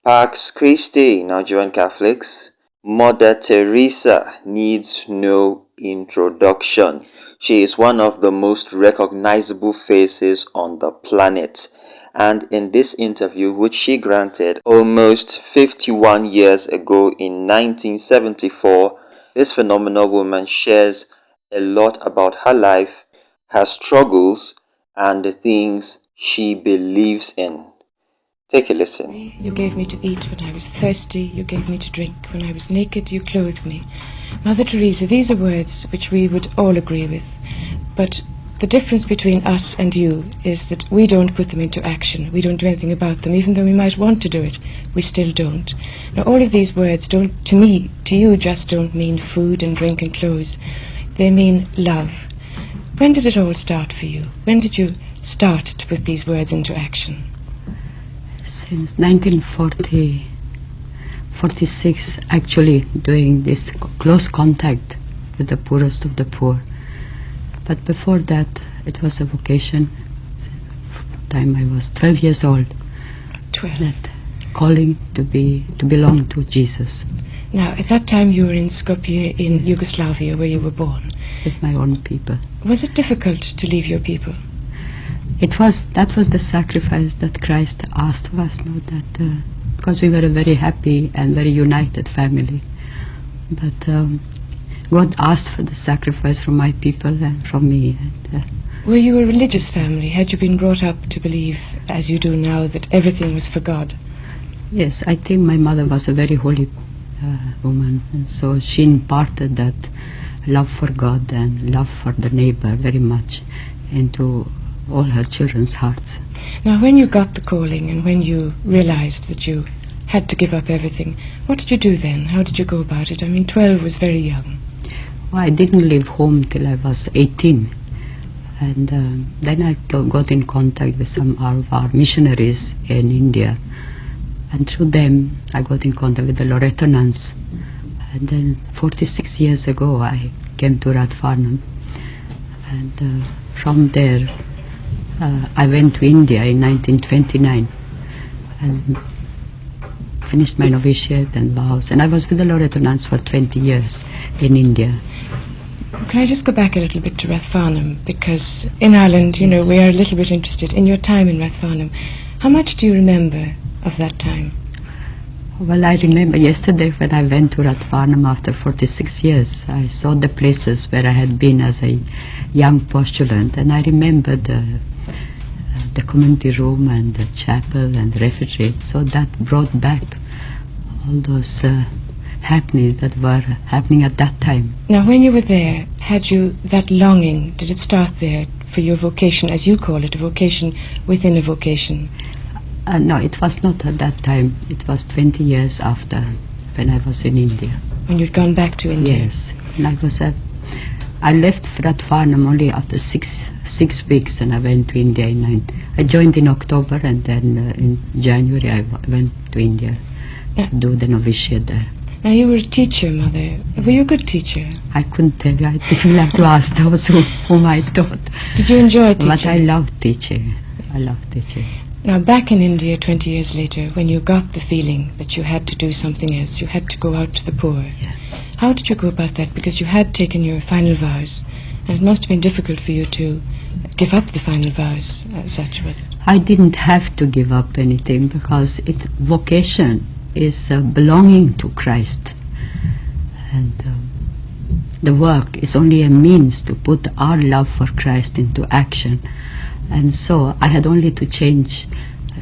Pax Christi, Nigerian Catholics. Mother Teresa needs no introduction. She is one of the most recognizable faces on the planet. And in this interview, which she granted almost 51 years ago in 1974, this phenomenal woman shares a lot about her life, her struggles, and the things she believes in. Take a listen. You gave me to eat when I was thirsty. You gave me to drink when I was naked. You clothed me. Mother Teresa, these are words which we would all agree with. But the difference between us and you is that we don't put them into action. We don't do anything about them. Even though we might want to do it, we still don't. Now, all of these words don't, to me, to you, just don't mean food and drink and clothes. They mean love. When did it all start for you? When did you start to put these words into action? Since 1946, actually doing this close contact with the poorest of the poor. But before that, it was a vocation. From the time I was 12 years old. 12. That calling to belong to Jesus. Now, at that time you were in Skopje in Yugoslavia, where you were born. With my own people. Was it difficult to leave your people? That was the sacrifice that Christ asked of us, no? That because we were a very happy and very united family. But God asked for the sacrifice from my people and from me. And, were you a religious family? Had you been brought up to believe, as you do now, that everything was for God? Yes, I think my mother was a very holy woman, and so she imparted that love for God and love for the neighbor very much into all her children's hearts. Now, when you got the calling and when you realized that you had to give up everything, what did you do then? How did you go about it? I mean, 12 was very young. Well, I didn't leave home till I was 18. And then I got in contact with some of our missionaries in India. And through them, I got in contact with the Loreto nuns. And then 46 years ago, I came to Radfarnham. And from there, I went to India in 1929 and finished my novitiate and vows. And I was with the Loreto nuns for 20 years in India. Can I just go back a little bit to Rathfarnham? Because in Ireland, you know, we are a little bit interested in your time in Rathfarnham. How much do you remember of that time? Well, I remember yesterday when I went to Rathfarnham after 46 years. I saw the places where I had been as a young postulant, and I remember the community room and the chapel and the refectory. So that brought back all those happenings that were happening at that time. Now, when you were there, had you that longing? Did it start there for your vocation, as you call it, a vocation within a vocation? No, it was not at that time. It was 20 years after, when I was in India. When you'd gone back to India? Yes. And I left Rathfarnham only after six weeks, and I went to India I joined in October, and then in January I went to India to do the novitiate there. Now, you were a teacher, Mother. Were you a good teacher? I couldn't tell you. I think you'll have to ask those whom I taught. Did you enjoy teaching? But I loved teaching. I loved teaching. Now, back in India 20 years later, when you got the feeling that you had to do something else, you had to go out to the poor. Yeah. How did you go about that? Because you had taken your final vows, and it must have been difficult for you to give up the final vows as such, was it? I didn't have to give up anything, because vocation is belonging to Christ. And the work is only a means to put our love for Christ into action. And so I had only to change,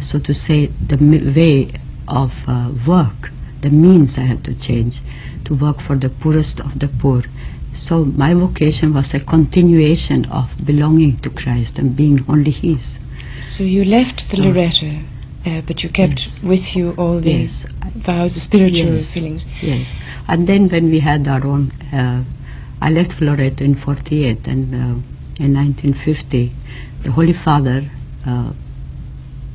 so to say, the way of work, the means I had to change to work for the poorest of the poor. So my vocation was a continuation of belonging to Christ and being only His. So you left the Loreto, but you kept with you all these vows, the spiritual feelings. Yes. And then when we had our own, I left Loreto in 48, and in 1950, the Holy Father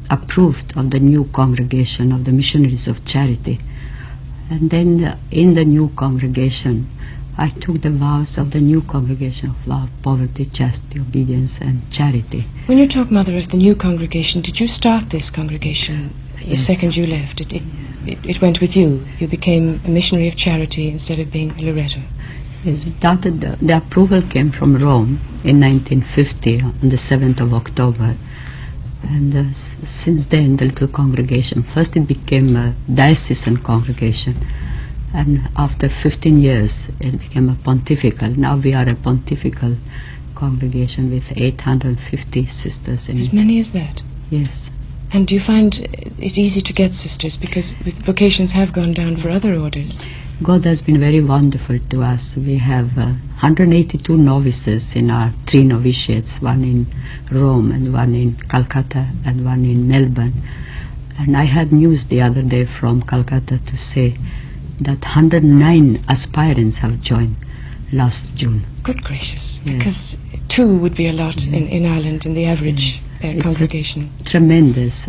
approved of the new congregation of the Missionaries of Charity. And then in the new congregation, I took the vows of the new congregation of love, poverty, chastity, obedience, and charity. When you talk, Mother, of the new congregation, did you start this congregation the second you left? it went with you. You became a missionary of charity instead of being a Loreto. Yes, the approval came from Rome in 1950 on the 7th of October. And since then, the little congregation, first it became a diocesan congregation, and after 15 years it became a pontifical. Now we are a pontifical congregation with 850 sisters in As it. many as that? Yes. And do you find it easy to get sisters? Because vocations have gone down for other orders. God has been very wonderful to us. We have 182 novices in our 3 novitiates, one in Rome and one in Calcutta and one in Melbourne. And I had news the other day from Calcutta to say that 109 aspirants have joined last June. Good gracious. Yes. Because 2 would be a lot in Ireland, in the average congregation. It's a tremendous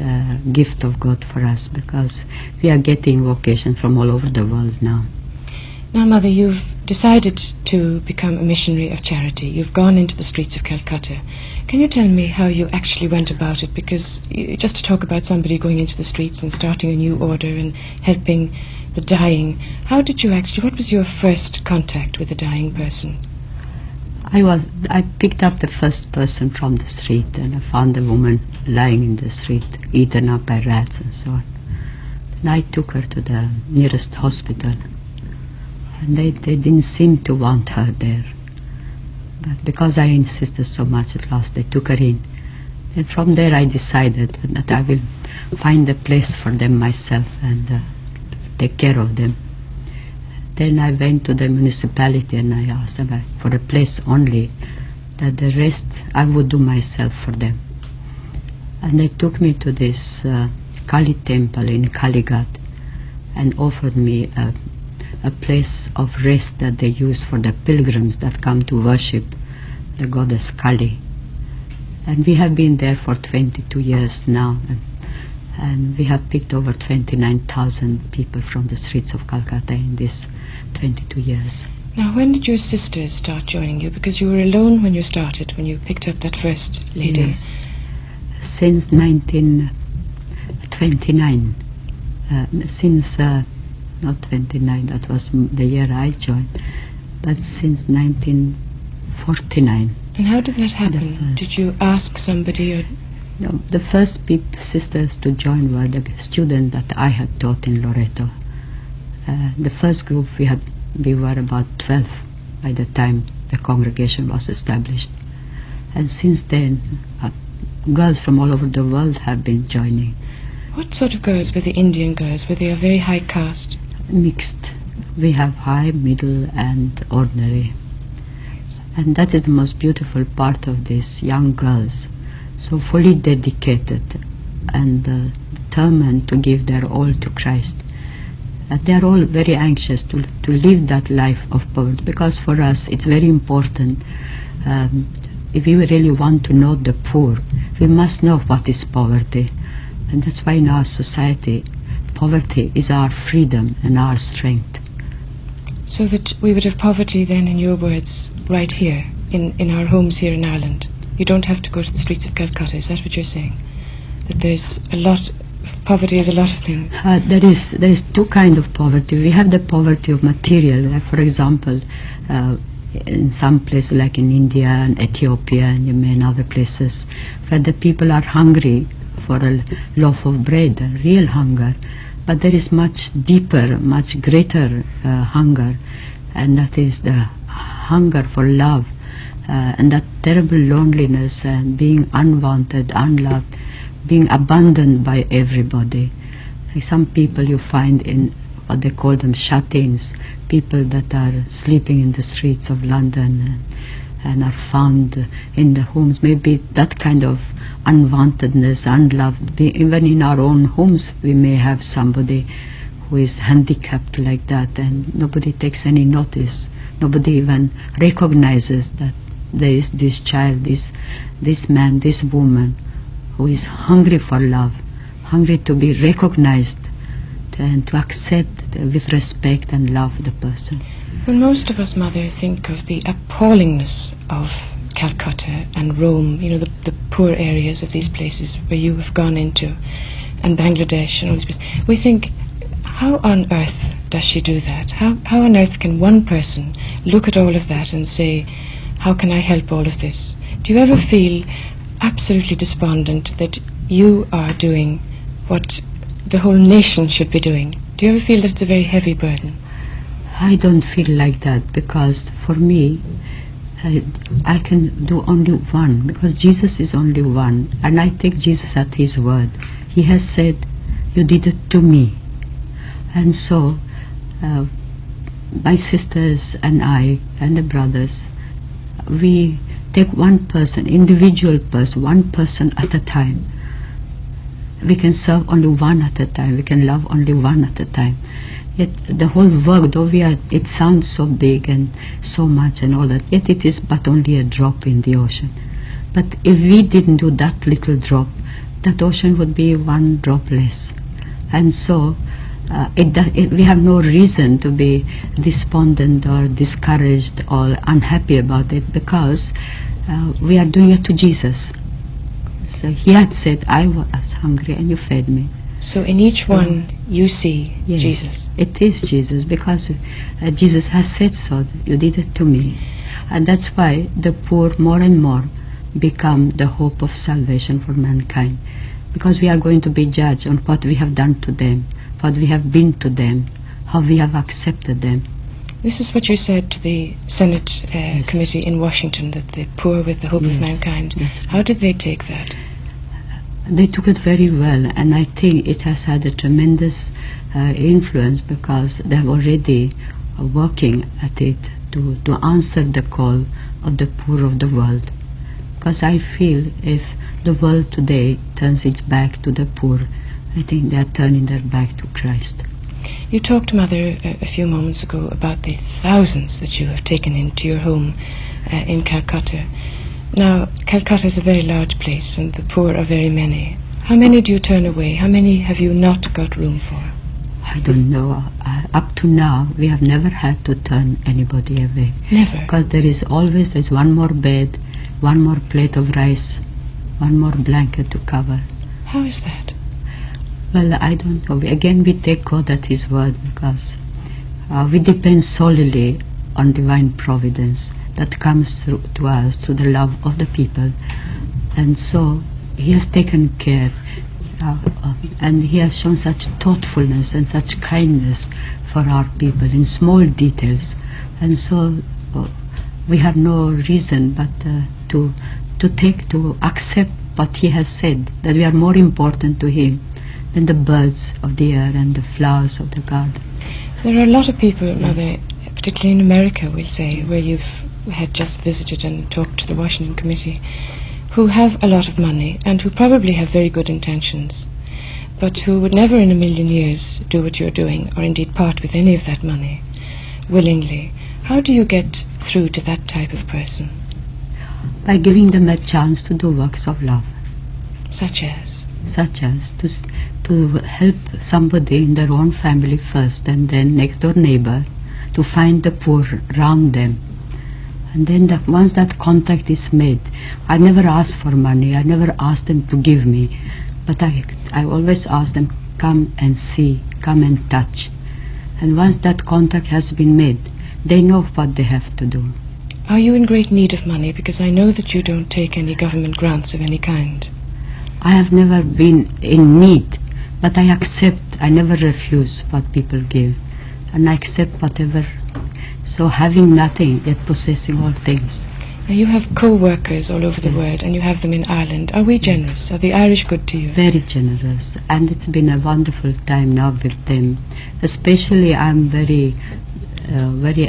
gift of God for us, because we are getting vocation from all over the world now. Now, Mother, you've decided to become a missionary of charity. You've gone into the streets of Calcutta. Can you tell me how you actually went about it? Because just to talk about somebody going into the streets and starting a new order and helping the dying, how did you actually, what was your first contact with a dying person? I picked up the first person from the street, and I found a woman lying in the street, eaten up by rats and so on. Then I took her to the nearest hospital, and they didn't seem to want her there. But because I insisted so much, at last they took her in. And from there I decided that I will find a place for them myself and take care of them. Then I went to the municipality and I asked them for a place only, that the rest I would do myself for them. And they took me to this Kali temple in Kalighat and offered me a place of rest that they use for the pilgrims that come to worship the goddess Kali. And we have been there for 22 years now, and we have picked over 29,000 people from the streets of Calcutta in these 22 years. Now, when did your sisters start joining you? Because you were alone when you started, when you picked up that first lady. Yes. Since 1929, not 29, that was the year I joined, but since 1949. And how did that happen? Did you ask somebody? Or? No, the first sisters to join were the students that I had taught in Loreto. The first group we were about 12 by the time the congregation was established. And since then, girls from all over the world have been joining. What sort of girls were the Indian girls? Were they a very high caste? Mixed. We have high, middle and ordinary. And that is the most beautiful part of these young girls. So fully dedicated and determined to give their all to Christ. And they are all very anxious to live that life of poverty, because for us it's very important. If we really want to know the poor, we must know what is poverty. And that's why in our society, poverty is our freedom and our strength. So that we would have poverty then, in your words, right here, in our homes here in Ireland. You don't have to go to the streets of Calcutta, is that what you're saying? That there's a lot, poverty is a lot of things. There is two kinds of poverty. We have the poverty of material, like for example, in some places like in India and Ethiopia and Yemen and other places, where the people are hungry for a loaf of bread, a real hunger. But there is much deeper, much greater hunger, and that is the hunger for love, and that terrible loneliness and being unwanted, unloved, being abandoned by everybody. Like some people you find in what they call them shut-ins, people that are sleeping in the streets of London and are found in the homes. Maybe that kind of unwantedness, unloved. Even in our own homes we may have somebody who is handicapped like that, and nobody takes any notice. Nobody even recognizes that there is this child, this man, this woman who is hungry for love, hungry to be recognized and to accept with respect and love the person. Well, most of us, Mother, think of the appallingness of Calcutta and Rome, you know, the poor areas of these places where you have gone into, and Bangladesh and all these places. We think, How on earth does she do that? How on earth can one person look at all of that and say, how can I help all of this? Do you ever feel absolutely despondent that you are doing what the whole nation should be doing? Do you ever feel that it's a very heavy burden? I don't feel like that, because for me, I can do only one, because Jesus is only one, and I take Jesus at his word. He has said, you did it to me. And so my sisters and I and the brothers, we take one person, individual person, one person at a time. We can serve only one at a time. We can love only one at a time. Yet the whole work, though it sounds so big and so much and all that, yet it is but only a drop in the ocean. But if we didn't do that little drop, that ocean would be one drop less. And so we have no reason to be despondent or discouraged or unhappy about it, because we are doing it to Jesus. So he had said, I was hungry and you fed me. So in each one you see Yes, Jesus. it is Jesus, because Jesus has said so. You did it to me. And that's why the poor more and more become the hope of salvation for mankind, because we are going to be judged on what we have done to them, what we have been to them, how we have accepted them. This is what you said to the Senate Yes. committee in Washington, that the poor with the hope of Yes, mankind. yes. How did they take that? They took it very well, and I think it has had a tremendous influence, because they're already working at it to answer the call of the poor of the world. Because I feel if the world today turns its back to the poor, I think they are turning their back to Christ. You talked, Mother, a few moments ago about the thousands that you have taken into your home in Calcutta. Now, Calcutta is a very large place and the poor are very many. How many do you turn away? How many have you not got room for? I don't know. Up to now, we have never had to turn anybody away. Never. Because there's one more bed, one more plate of rice, one more blanket to cover. How is that? Well, I don't know. Again, we take God at his word, because we depend solely on divine providence that comes through to us through the love of the people. And so he has taken care, and he has shown such thoughtfulness and such kindness for our people in small details. And so we have no reason but to accept what he has said, that we are more important to him than the birds of the air and the flowers of the garden. There are a lot of people, Mother, particularly in America, we'll say, where you've had just visited and talked to the Washington Committee, who have a lot of money and who probably have very good intentions, but who would never in a million years do what you're doing, or indeed part with any of that money willingly. How do you get through to that type of person? By giving them a chance to do works of love, Such as? to help somebody in their own family first, and then next door neighbor, to find the poor around them. And then once that contact is made, I never ask for money, I never ask them to give me, but I always ask them, come and see, come and touch. And once that contact has been made, they know what they have to do. Are you in great need of money? Because I know that you don't take any government grants of any kind. I have never been in need, but I accept, I never refuse what people give, and I accept whatever. So having nothing, yet possessing all things. Now you have co-workers all over the Yes. world, and you have them in Ireland. Are we generous? Are the Irish good to you? Very generous, and it's been a wonderful time now with them. Especially I'm very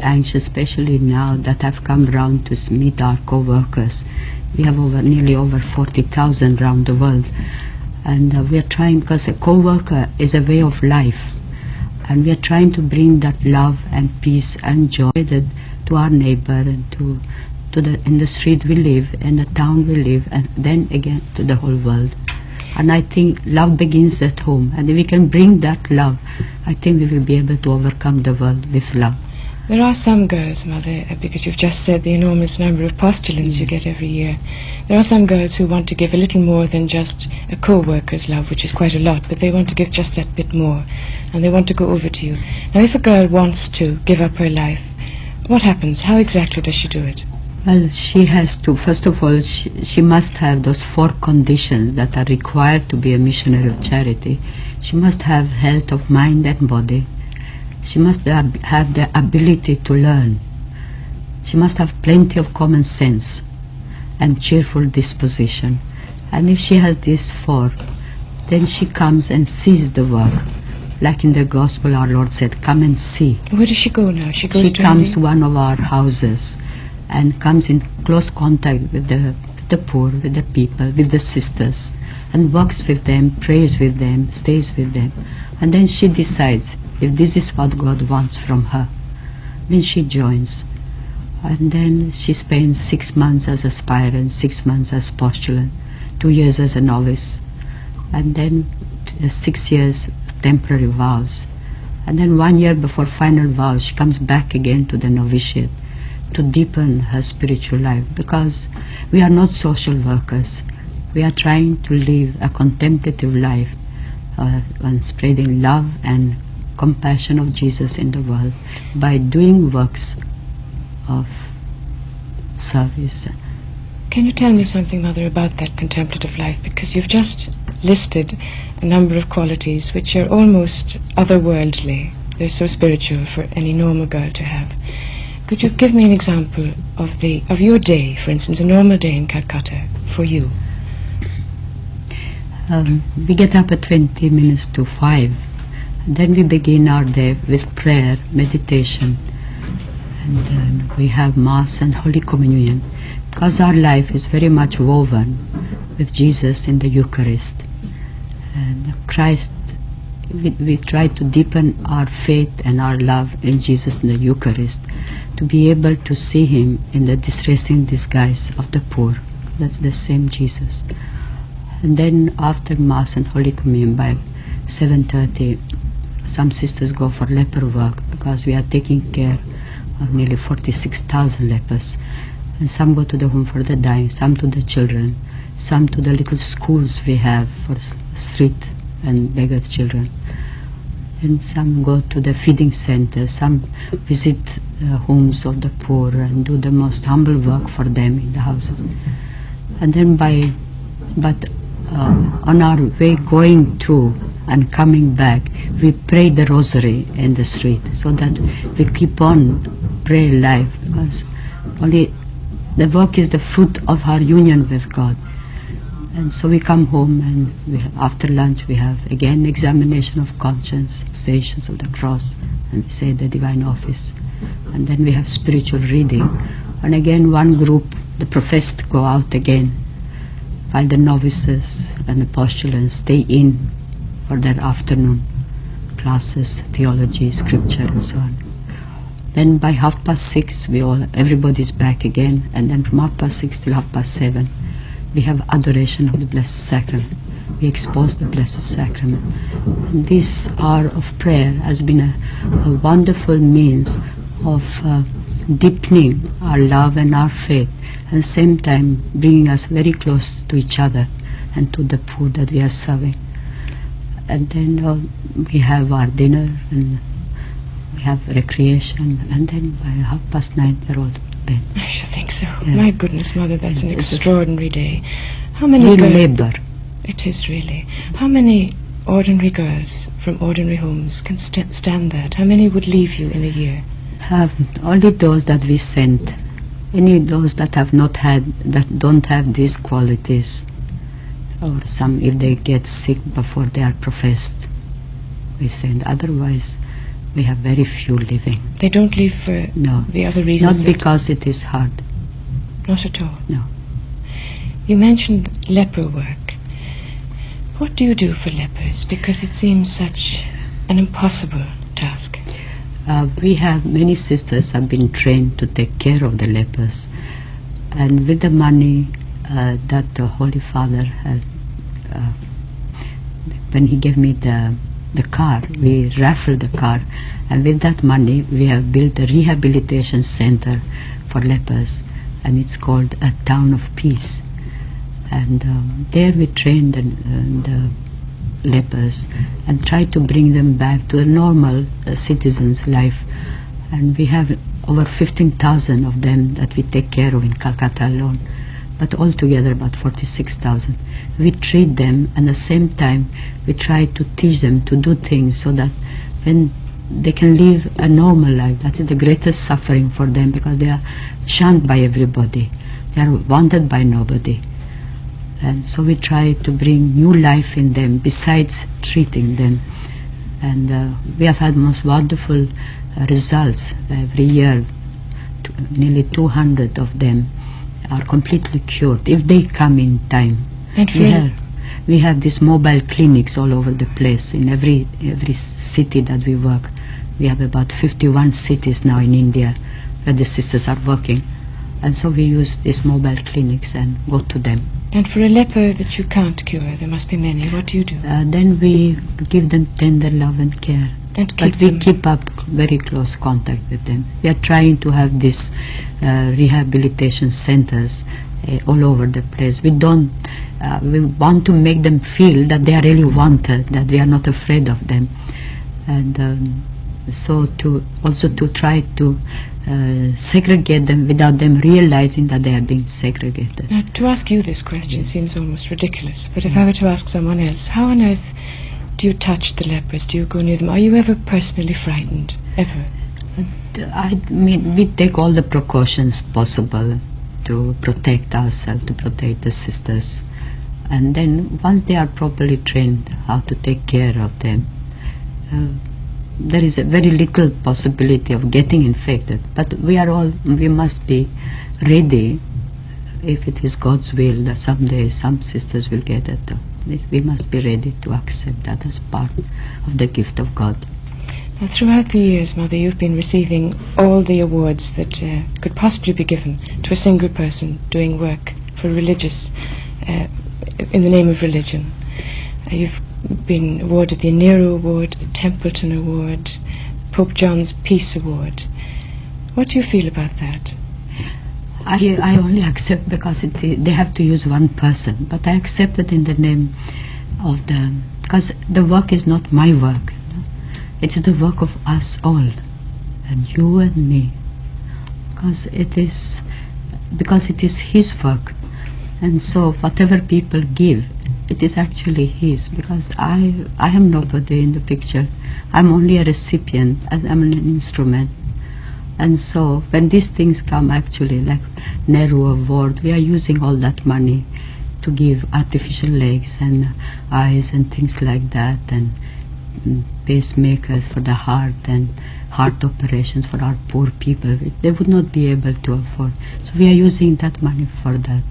anxious, especially now that I've come round to meet our co-workers. We have nearly over 40,000 around the world, and we are trying, because a co-worker is a way of life, and we are trying to bring that love and peace and joy to our neighbor and in the street we live, in the town we live, and then again to the whole world. And I think love begins at home, and if we can bring that love, I think we will be able to overcome the world with love. There are some girls, Mother, because you've just said the enormous number of postulants you get every year. There are some girls who want to give a little more than just a co-worker's love, which is quite a lot, but they want to give just that bit more, and they want to go over to you. Now, if a girl wants to give up her life, what happens? How exactly does she do it? Well, she has to, first of all, she must have those 4 conditions that are required to be a missionary of charity. She must have health of mind and body. She must have the ability to learn. She must have plenty of common sense and cheerful disposition. And if she has these 4, then she comes and sees the work. Like in the Gospel, our Lord said, come and see. Where does she go now? She comes to one of our houses and comes in close contact with the poor, with the people, with the sisters, and works with them, prays with them, stays with them. And then she decides if this is what God wants from her. Then she joins. And then she spends 6 months as aspirant, 6 months as postulant, 2 years as a novice, and then 6 years temporary vows. And then 1 year before final vows, she comes back again to the novitiate to deepen her spiritual life, because we are not social workers. We are trying to live a contemplative life and spreading love and compassion of Jesus in the world by doing works of service. Can you tell me something, Mother, about that contemplative life? Because you've just listed a number of qualities which are almost otherworldly. They're so spiritual for any normal girl to have. Could you give me an example of your day, for instance, a normal day in Calcutta for you? We get up at 20 minutes to 5. And then we begin our day with prayer, meditation, and then we have Mass and Holy Communion, because our life is very much woven with Jesus in the Eucharist. And Christ, we try to deepen our faith and our love in Jesus in the Eucharist, to be able to see Him in the distressing disguise of the poor. That's the same Jesus. And then after Mass and Holy Communion by 7:30, some sisters go for leper work, because we are taking care of nearly 46,000 lepers. And some go to the home for the dying, some to the children, some to the little schools we have for street and beggars children. And some go to the feeding centers, some visit homes of the poor and do the most humble work for them in the houses. And then on our way going to and coming back, we pray the rosary in the street, so that we keep on prayer life, because only the work is the fruit of our union with God. And so we come home, and after lunch we have again examination of conscience, Stations of the Cross, and we say the Divine Office. And then we have spiritual reading. And again one group, the professed, go out again, while the novices and the postulants stay in for their afternoon classes, theology, scripture, and so on. Then by 6:30 everybody's back again, and then from 6:30 till 7:30 we have adoration of the Blessed Sacrament. We expose the Blessed Sacrament. And this hour of prayer has been a wonderful means of deepening our love and our faith, and at the same time bringing us very close to each other and to the poor that we are serving. And then we have our dinner, and we have recreation, and then by 9:30 they're all to bed. I should think so. Yeah. My goodness, Mother, that's an It's extraordinary day. How many real girls? labor. It is really. How many ordinary girls from ordinary homes can stand that? How many would leave you in a year? Only those that we sent. Any those that have not had, that don't have these qualities, or some if they get sick before they are professed, we send. Otherwise, we have very few living. They don't leave for No, the other reasons? not because it is hard. Not at all? No. You mentioned leper work. What do you do for lepers? Because it seems such an impossible task. We have many sisters have been trained to take care of the lepers, and with the money that the Holy Father has, when he gave me the the car. We raffled the car, and with that money we have built a rehabilitation center for lepers, and it's called a Town of Peace. And there we trained the lepers and tried to bring them back to a normal citizen's life. And we have over 15,000 of them that we take care of in Calcutta alone, but altogether about 46,000. We treat them, and at the same time we try to teach them to do things so that when they can live a normal life. That is the greatest suffering for them, because they are shunned by everybody, they are wanted by nobody. And so we try to bring new life in them besides treating them. And we have had most wonderful results every year. Nearly 200 of them are completely cured if they come in time. And we have these mobile clinics all over the place in every city that we work. We have about 51 cities now in India where the sisters are working, and so we use these mobile clinics and go to them. And for a leper that you can't cure, there must be many, what do you do? Then we give them tender love and care. And But we keep up very close contact with them. We are trying to have these rehabilitation centers all over the place. We want to make them feel that they are really wanted, that we are not afraid of them. And so to try to segregate them without them realizing that they are being segregated. Now, to ask you this question Yes. seems almost ridiculous, but if I were to ask someone else, how on earth do you touch the lepers? Do you go near them? Are you ever personally frightened? Ever? I mean, we take all the precautions possible to protect ourselves, to protect the sisters. And then once they are properly trained how to take care of them, there is a very little possibility of getting infected. But we must be ready, if it is God's will that someday some sisters will get it. We must be ready to accept that as part of the gift of God. Now, throughout the years, Mother, you've been receiving all the awards that could possibly be given to a single person doing work for religious, in the name of religion. You've been awarded the Nehru Award, the Templeton Award, Pope John's Peace Award. What do you feel about that? I only accept because they have to use one person, but I accept it in the name of because the work is not my work. It is the work of us all, and you and me, because it is His work. And so whatever people give, it is actually His, because I am nobody in the picture. I'm only a recipient, I'm an instrument. And so when these things come, actually, like Nehru Award, we are using all that money to give artificial legs and eyes and things like that, and pacemakers for the heart and heart operations for our poor people. They would not be able to afford. So we are using that money for that.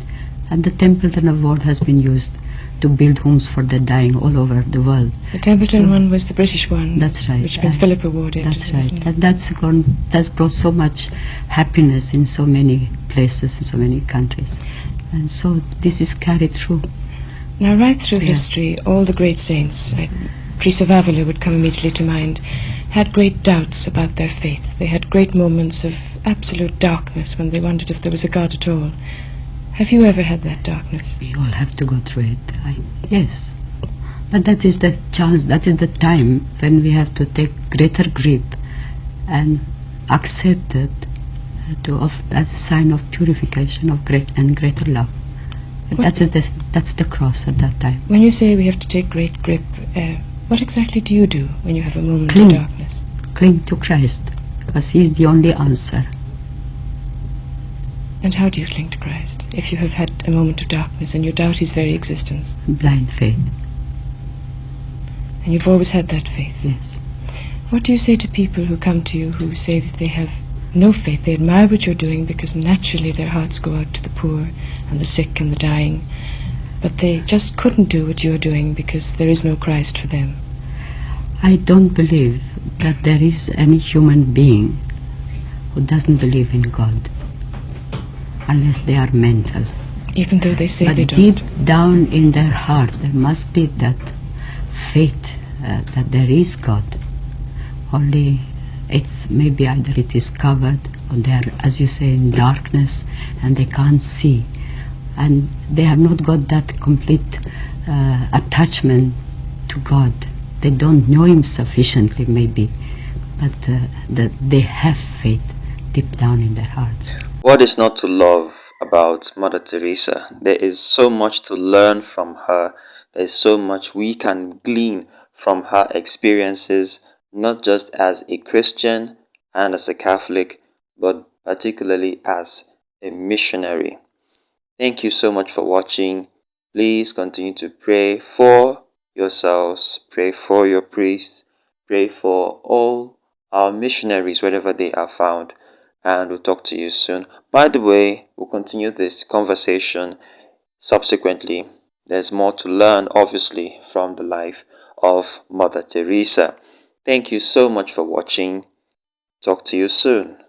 And the Templeton Award has been used to build homes for the dying all over the world. The Templeton one was the British one. That's right. Which Prince Philip awarded. That's right. And that's brought so much happiness in so many places, in so many countries. And so this is carried through. Now, right through history, all the great saints, like Teresa of Avila would come immediately to mind, had great doubts about their faith. They had great moments of absolute darkness when they wondered if there was a God at all. Have you ever had that darkness? We all have to go through it. Yes. But that is the chance, that is the time when we have to take greater grip and accept it as a sign of purification of greater love. That's the cross at that time. When you say we have to take great grip, what exactly do you do when you have a moment of darkness? Cling to Christ, because He is the only answer. And how do you cling to Christ if you have had a moment of darkness and you doubt His very existence? Blind faith. And you've always had that faith? Yes. What do you say to people who come to you who say that they have no faith? They admire what you're doing because naturally their hearts go out to the poor and the sick and the dying, but they just couldn't do what you're doing because there is no Christ for them. I don't believe that there is any human being who doesn't believe in God, unless they are mental. Even though they say but they don't. Deep down in their heart there must be that faith that there is God. Only it's maybe either it is covered or they are, as you say, in darkness and they can't see. And they have not got that complete attachment to God. They don't know Him sufficiently maybe, but that they have faith deep down in their hearts. What is not to love about Mother Teresa? There is so much to learn from her. There is so much we can glean from her experiences, not just as a Christian and as a Catholic, but particularly as a missionary. Thank you so much for watching. Please continue to pray for yourselves, pray for your priests, pray for all our missionaries wherever they are found, and we'll talk to you soon. By the way, we'll continue this conversation subsequently. There's more to learn, obviously, from the life of Mother Teresa. Thank you so much for watching. Talk to you soon.